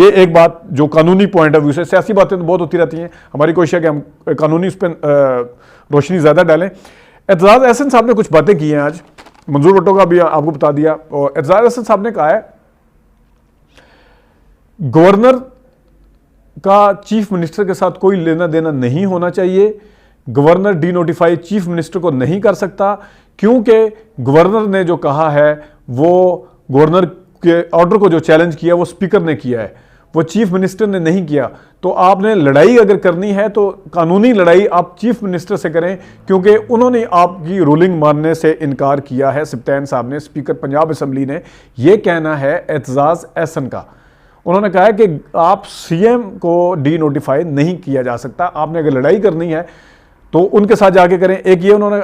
یہ ایک بات جو قانونی پوائنٹ آف ویو سے، سیاسی باتیں تو بہت ہوتی رہتی ہیں، ہماری کوشش ہے کہ ہم قانونی اس پہ روشنی زیادہ ڈالیں۔ اعتزاز احسن صاحب نے کچھ باتیں کی ہیں آج، منظور بھٹو کا بھی آپ کو بتا دیا، اور اعتزاز احسن صاحب نے کہا ہے گورنر کا چیف منسٹر کے ساتھ کوئی لینا دینا نہیں ہونا چاہیے، governor D notify chief minister کو نہیں کر سکتا، کیونکہ گورنر نے جو کہا ہے وہ گورنر کے آرڈر کو جو چیلنج کیا وہ اسپیکر نے کیا ہے، وہ چیف منسٹر نے نہیں کیا۔ تو آپ نے لڑائی اگر کرنی ہے تو قانونی لڑائی آپ چیف منسٹر سے کریں، کیونکہ انہوں نے آپ کی رولنگ ماننے سے انکار کیا ہے۔ سبطین صاحب نے، اسپیکر پنجاب اسمبلی نے، یہ کہنا ہے اعتزاز احسن کا، انہوں نے کہا ہے کہ آپ سی ایم کو ڈی نوٹیفائی نہیں کیا جا سکتا، آپ نے اگر لڑائی کرنی ہے تو ان کے ساتھ جا کے کریں۔ ایک یہ انہوں نے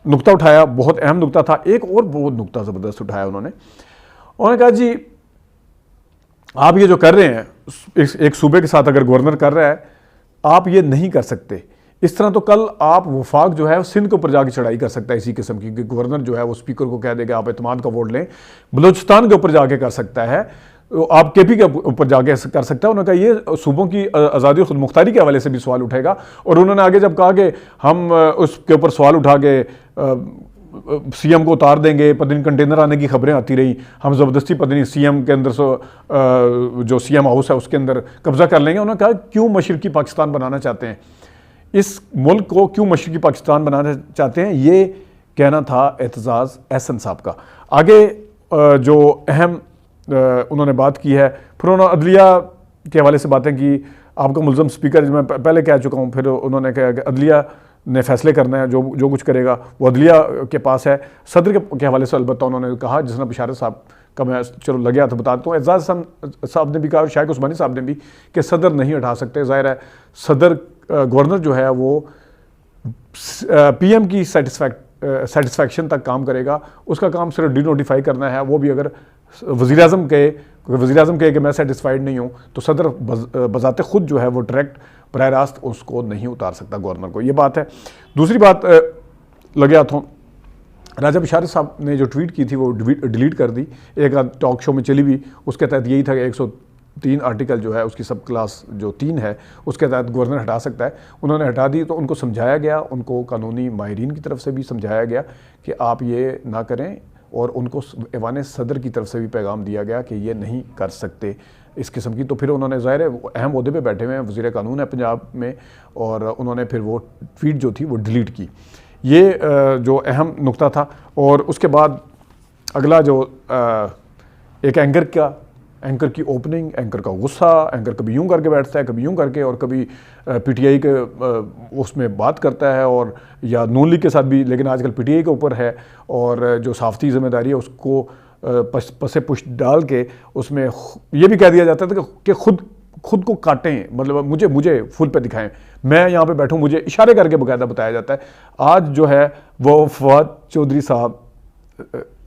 نقطہ اٹھایا، بہت اہم نقطہ تھا۔ ایک اور بہت نقطہ زبردست اٹھایا انہوں نے کہا جی آپ یہ جو کر رہے ہیں ایک صوبے کے ساتھ، اگر گورنر کر رہا ہے آپ یہ نہیں کر سکتے، اس طرح تو کل آپ وفاق جو ہے سندھ کے اوپر جا کے چڑھائی کر سکتا ہے اسی قسم کی، کہ گورنر جو ہے وہ اسپیکر کو کہہ دے گا آپ اعتماد کا ووٹ لیں، بلوچستان کے اوپر جا کے کر سکتا ہے، آپ کے پی کے اوپر جا کے کر سکتا ہے۔ انہوں نے کہا یہ صوبوں کی آزادی و خود مختاری کے حوالے سے بھی سوال اٹھے گا، اور انہوں نے آگے جب کہا کہ ہم اس کے اوپر سوال اٹھا کے سی ایم کو اتار دیں گے، پتہ نہیں کنٹینر آنے کی خبریں آتی رہی، ہم زبردستی پتہ نہیں سی ایم کے اندر جو سی ایم ہاؤس ہے اس کے اندر قبضہ کر لیں گے۔ انہوں نے کہا کیوں مشرقی پاکستان بنانا چاہتے ہیں، اس ملک کو کیوں مشرقی پاکستان بنانا چاہتے ہیں، یہ کہنا تھا اعتزاز احسن صاحب کا۔ آگے جو اہم انہوں نے بات کی ہے، پھر انہوں نے عدلیہ کے حوالے سے باتیں کی۔ آپ کا ملزم اسپیکر میں پہلے کہہ چکا ہوں، پھر انہوں نے کہا کہ عدلیہ نے فیصلے کرنا ہے، جو کچھ کرے گا وہ عدلیہ کے پاس ہے۔ صدر کے حوالے سے البتہ انہوں نے کہا، جس نے بشارت صاحب کا میں چلو لگیا تھا بتاتا ہوں، اعتزاز صاحب نے بھی کہا، شائق عثمانی صاحب نے بھی، کہ صدر نہیں ہٹا سکتے۔ ظاہر ہے صدر گورنر جو ہے وہ پی ایم کی سیٹسفیکشن تک کام کرے گا، اس کا کام صرف ڈی نوٹیفائی کرنا ہے۔ وہ بھی اگر وزیر اعظم کہے کہ میں سیٹسفائیڈ نہیں ہوں تو صدر بذات خود جو ہے وہ ڈائریکٹ براہ راست اس کو نہیں اتار سکتا گورنر کو، یہ بات ہے۔ دوسری بات لگے ہاتھوں، راجہ بشارت صاحب نے جو ٹویٹ کی تھی وہ ڈیلیٹ کر دی، ایک ٹاک شو میں چلی بھی، اس کے تحت یہی تھا کہ 103 آرٹیکل جو ہے اس کی سب کلاس جو 3 ہے اس کے تحت گورنر ہٹا سکتا ہے، انہوں نے ہٹا دی۔ تو ان کو سمجھایا گیا، ان کو قانونی ماہرین کی طرف سے بھی سمجھایا گیا کہ آپ یہ نہ کریں، اور ان کو ایوان صدر کی طرف سے بھی پیغام دیا گیا کہ یہ نہیں کر سکتے اس قسم کی۔ تو پھر انہوں نے، ظاہر ہے اہم عہدے پہ بیٹھے ہوئے ہیں، وزیر قانون ہے پنجاب میں، اور انہوں نے پھر وہ ٹویٹ جو تھی وہ ڈیلیٹ کی۔ یہ جو اہم نقطہ تھا۔ اور اس کے بعد اگلا جو ایک اینکر کی اوپننگ، اینکر کا غصہ، اینکر کبھی یوں کر کے بیٹھتا ہے، کبھی یوں کر کے، اور کبھی پی ٹی آئی کے اس میں بات کرتا ہے، اور یا نون لیگ کے ساتھ بھی، لیکن آج کل پی ٹی آئی کے اوپر ہے، اور جو صحافتی ذمہ داری ہے اس کو پسے پشت ڈال کے اس میں یہ بھی کہہ دیا جاتا ہے کہ خود کو کاٹیں، مطلب مجھے فل پہ دکھائیں، میں یہاں پہ بیٹھوں، مجھے اشارے کر کے باقاعدہ بتایا جاتا ہے۔ آج جو ہے وہ فواد چودھری صاحب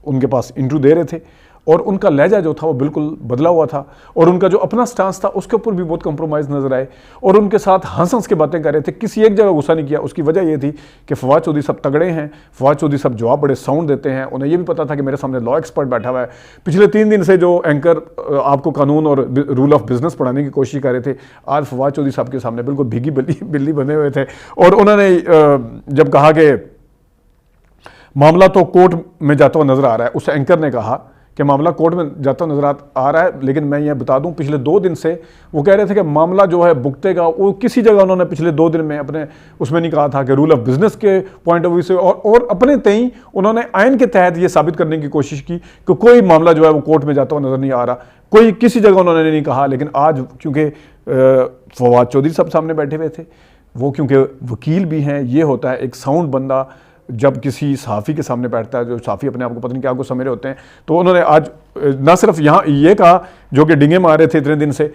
ان کے پاس انٹرویو دے رہے تھے، اور ان کا لہجہ جو تھا وہ بالکل بدلا ہوا تھا، اور ان کا جو اپنا سٹانس تھا اس کے اوپر بھی بہت کمپرومائز نظر آئے، اور ان کے ساتھ ہنس کے باتیں کر رہے تھے، کسی ایک جگہ غصہ نہیں کیا۔ اس کی وجہ یہ تھی کہ فواد چودھری صاحب تگڑے ہیں، فواد چودھری صاحب جواب بڑے ساؤنڈ دیتے ہیں، انہیں یہ بھی پتا تھا کہ میرے سامنے لا ایکسپرٹ بیٹھا ہوا ہے۔ پچھلے 3 دن سے جو اینکر آپ کو قانون اور رول آف بزنس پڑھانے کی کوشش کر رہے تھے، آج فواد چودھری صاحب کے سامنے بالکل بھیگی بلی بنے ہوئے تھے، اور انہوں نے جب کہا کہ معاملہ تو کورٹ میں جاتا ہوا نظر آ رہا ہے، اس اینکر نے کہا کہ معاملہ کورٹ میں جاتا نظر آ رہا ہے، لیکن میں یہ بتا دوں پچھلے 2 دن سے وہ کہہ رہے تھے کہ معاملہ جو ہے بھگتے گا، وہ کسی جگہ انہوں نے پچھلے 2 دن میں اپنے اس میں نہیں کہا تھا کہ رول آف بزنس کے پوائنٹ آف ویو سے، اور اپنے تئیں انہوں نے آئین کے تحت یہ ثابت کرنے کی کوشش کی کہ کوئی معاملہ جو ہے وہ کورٹ میں جاتا ہوا نظر نہیں آ رہا، کوئی کسی جگہ انہوں نے نہیں کہا۔ لیکن آج کیونکہ فواد چودھری صاحب سامنے بیٹھے ہوئے تھے، وہ کیونکہ وکیل بھی ہیں، یہ ہوتا ہے ایک ساؤنڈ بندہ جب کسی صحافی کے سامنے بیٹھتا ہے، جو صحافی اپنے آپ کو پتہ نہیں کیا کو سمجھ رہے ہوتے ہیں، تو انہوں نے آج نہ صرف یہاں یہ کہا جو کہ ڈنگے مار رہے تھے اتنے دن سے،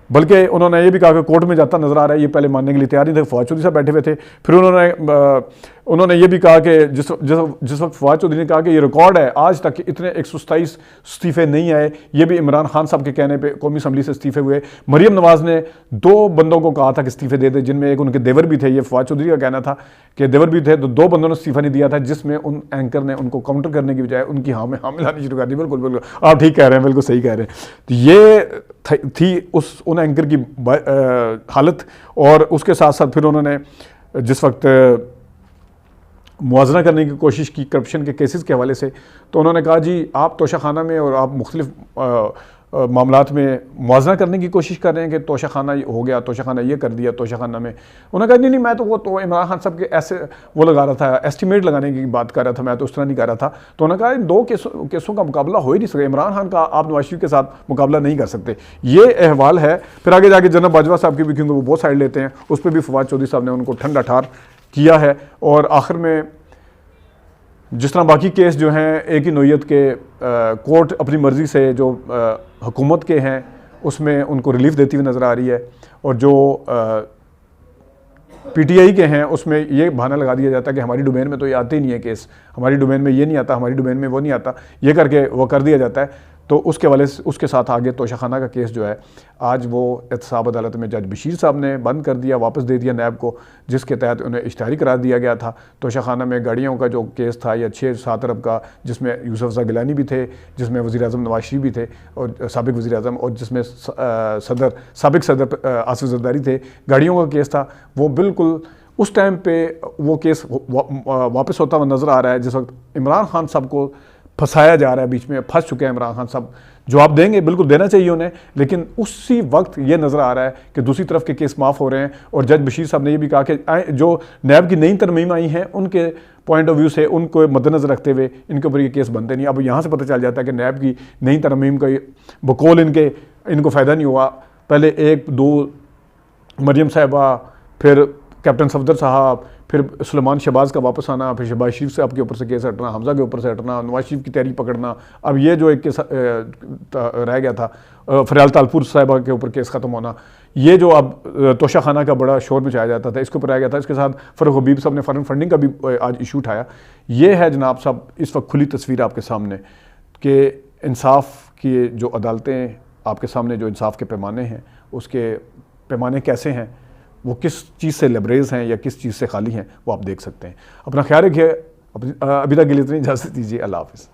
بلکہ انہوں نے یہ بھی کہا کہ کورٹ میں جاتا نظر آ رہا ہے، یہ پہلے ماننے کے لیے تیار نہیں تھے۔ فواد چودھری صاحب بیٹھے ہوئے تھے، پھر انہوں نے انہوں نے یہ بھی کہا کہ جس وقت فواد چودھری نے کہا کہ یہ ریکارڈ ہے آج تک کہ اتنے 127 استعفے نہیں آئے، یہ بھی عمران خان صاحب کے کہنے پہ قومی اسمبلی سے استعفے ہوئے۔ مریم نواز نے 2 بندوں کو کہا تھا کہ استعفے دے دیں، جن میں ایک ان کے دیور بھی تھے، یہ فواد چودھری کا کہنا تھا کہ دیور بھی تھے، تو 2 بندوں نے استعفہ نہیں دیا تھا، جس میں ان اینکر نے ان کو کاؤنٹر کرنے کی بجائے ان کی ہاں میں حامل آنی شروع کر دی۔ بالکل بالکل آپ ٹھیک کہہ رہے ہیں، بالکل صحیح کہہ رہے ہیں۔ تو یہ تھی ان اینکر کی حالت، اور اس کے ساتھ ساتھ پھر انہوں نے جس وقت موازنہ کرنے کی کوشش کی کرپشن کے کیسز کے حوالے سے، تو انہوں نے کہا جی آپ توشہ خانہ میں اور آپ مختلف معاملات میں موازنہ کرنے کی کوشش کر رہے ہیں کہ توشہ خانہ ہو گیا، توشہ خانہ یہ کر دیا توشہ خانہ میں۔ انہوں نے کہا نہیں میں تو وہ تو عمران خان صاحب کے ایسے وہ لگا رہا تھا، ایسٹیمیٹ لگانے کی بات کر رہا تھا، میں تو اس طرح نہیں کر رہا تھا۔ تو انہوں نے کہا ان 2 کیسوں کا مقابلہ ہو ہی نہیں سکتا، عمران خان کا آپ نواز شریف کے ساتھ مقابلہ نہیں کر سکتے، یہ احوال ہے۔ پھر آگے جا کے جناب باجوہ صاحب کی بھی، کیونکہ وہ بہت سائڈ لیتے ہیں، اس پہ بھی فواد چودھری صاحب نے ان کو ٹھنڈا ٹھار کیا ہے۔ اور آخر میں جس طرح باقی کیس جو ہیں ایک ہی نوعیت کے، کورٹ اپنی مرضی سے جو حکومت کے ہیں اس میں ان کو ریلیف دیتی ہوئی نظر آ رہی ہے، اور جو پی ٹی آئی کے ہیں اس میں یہ بہانہ لگا دیا جاتا ہے کہ ہماری ڈومین میں تو یہ آتے ہی نہیں ہے کیس، ہماری ڈومین میں یہ نہیں آتا، ہماری ڈومین میں وہ نہیں آتا، یہ کر کے وہ کر دیا جاتا ہے۔ تو اس کے حوالے سے اس کے ساتھ آگے توشہ خانہ کا کیس جو ہے آج وہ احتساب عدالت میں جج بشیر صاحب نے بند کر دیا، واپس دے دیا نیب کو، جس کے تحت انہیں اشتہاری قرار دیا گیا تھا۔ توشہ خانہ میں گاڑیوں کا جو کیس تھا یا 6-7 ارب کا، جس میں یوسف رضا گیلانی بھی تھے، جس میں وزیر اعظم نواز شریف بھی تھے اور سابق وزیر اعظم، اور جس میں سابق صدر آصف زرداری تھے، گاڑیوں کا کیس تھا، وہ بالکل اس ٹائم پہ وہ کیس واپس ہوتا ہوا نظر آ رہا ہے، جس وقت عمران خان صاحب کو پھنسایا جا رہا ہے، بیچ میں پھنس چکے ہیں عمران خان صاحب۔ جواب دیں گے، بالکل دینا چاہیے انہیں، لیکن اسی وقت یہ نظر آ رہا ہے کہ دوسری طرف کے کیس معاف ہو رہے ہیں۔ اور جج بشیر صاحب نے یہ بھی کہا کہ جو نیب کی نئی ترمیم آئی ہیں ان کے پوائنٹ آف ویو سے ان کو مد نظر رکھتے ہوئے ان کے اوپر یہ کیس بنتے نہیں۔ اب یہاں سے پتہ چل جاتا ہے کہ نیب کی نئی ترمیم کا بقول ان کو فائدہ نہیں ہوا۔ پہلے 1-2 مریم صاحبہ، پھر کیپٹن صفدر صاحب، پھر سلیمان شہباز کا واپس آنا، پھر شہباز شریف صاحب کے اوپر سے کیس ہٹنا، حمزہ کے اوپر سے ہٹنا، نواز شریف کی تحریک پکڑنا، اب یہ جو ایک کیس رہ گیا تھا فریال تالپور صاحبہ کے اوپر کیس ختم ہونا، یہ جو اب توشہ خانہ کا بڑا شور مچایا جاتا تھا اس کے اوپر رہ گیا تھا۔ اس کے ساتھ فاروق حبیب صاحب نے فارن فنڈنگ کا بھی آج ایشو اٹھایا۔ یہ ہے جناب صاحب اس وقت کھلی تصویر آپ کے سامنے کہ انصاف کی جو عدالتیں آپ کے سامنے جو انصاف کے پیمانے ہیں، اس کے پیمانے کیسے ہیں، وہ کس چیز سے لبریز ہیں یا کس چیز سے خالی ہیں، وہ آپ دیکھ سکتے ہیں۔ اپنا خیال رکھیے، ابھی تک کے لیے اتنی اجازت دیجیے، اللہ حافظ۔